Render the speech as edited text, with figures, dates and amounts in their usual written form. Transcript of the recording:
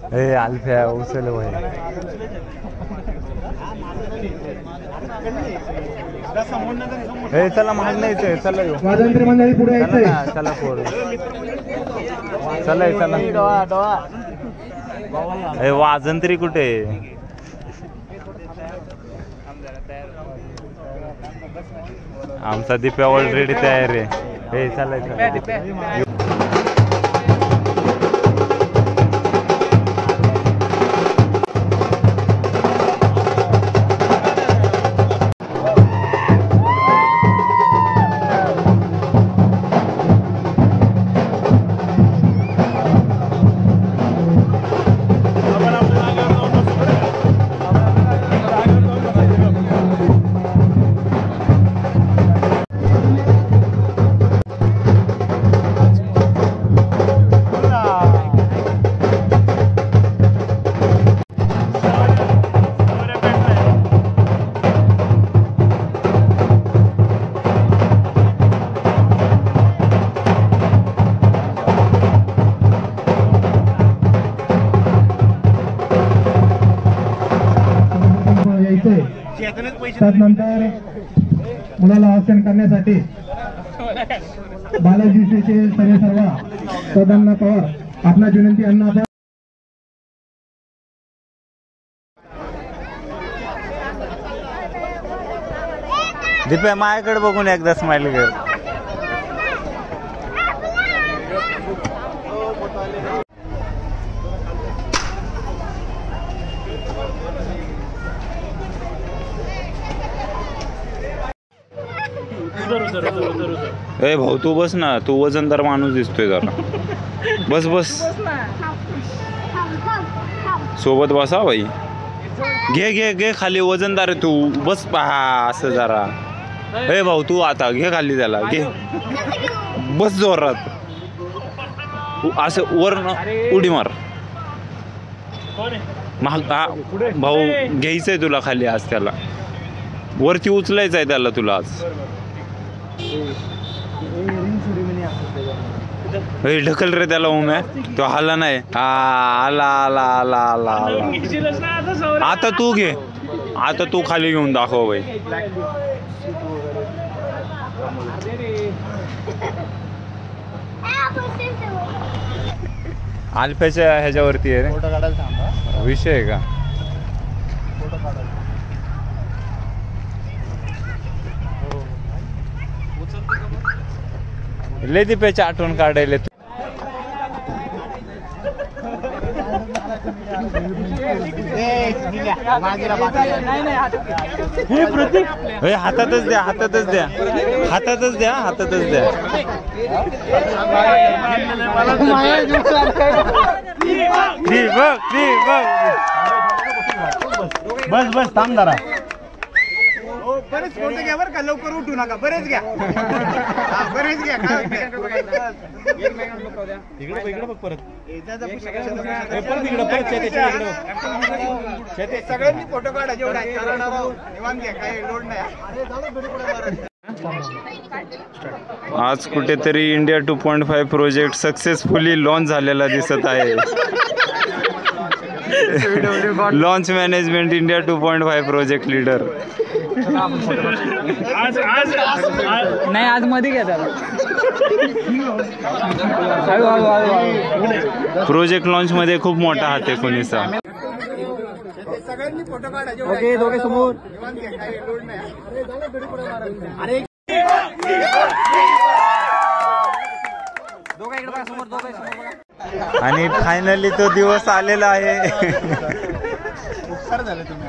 ए अल्फ्या उचल भाई ए चला महाग नाही चला येऊ वाजंत्री मंडळी पुढे यायचंय चला पुढे चला चला ए वाजंत्री कुठे आमचा दिप्या ऑलरेडी तयार आहे ए चला त्यानंतर मुलाला आसन करण्यासाठी बालाजीचे सर्व सदांना पवार आपणास विनंती अण्णा दिप्या माझ्याकडे बघून एकदा स्माइल कर ए भाऊ तू बस ना तू वजनदार माणूस दिसतोय जरा बस बस सोबत बसा भाई घे घे घे खाली वजनदार आहे तू बस पहा असं जरा ए भाऊ तू आता घे खाली त्याला घे बस जोरात असं वर उडी मार भाऊ घ्यायचंय तुला खाली आज त्याला वरती उचलायचं आहे त्याला तुला आज ढकल रे त्याला उम्या तो हाला नाही आला आला आला आला आला आता तू घे आता तू खाली घेऊन दाखव बाई अल्फ्याच्या ह्याच्यावरती आहे रे विषय आहे का ले दिप्याची आठवण काढायला हातातच द्या हातातच द्या हातातच द्या हातातच द्या बस बस थांब जरा बरेच फोटो घ्या बरं का लवकर उठू नका बरेच घ्या बरेच घ्या इकडे बघ परत सगळ्यांनी फोटो काढा जेवढा निवांत घ्या काही लोड नाही आज कुठेतरी इंडिया 2.5 प्रोजेक्ट सक्सेसफुली लॉन्च झालेला दिसत आहे launch management India 2.5 project leader नाही आज मध्ये घ्या त्याला प्रोजेक्ट लॉन्च मध्ये खूप मोठा हात आहे कोणीचा सगळ्यांनी फोटो काढा ओके दोघे समोर आणि फायनली तो दिवस आलेला आहे झालं तुम्ही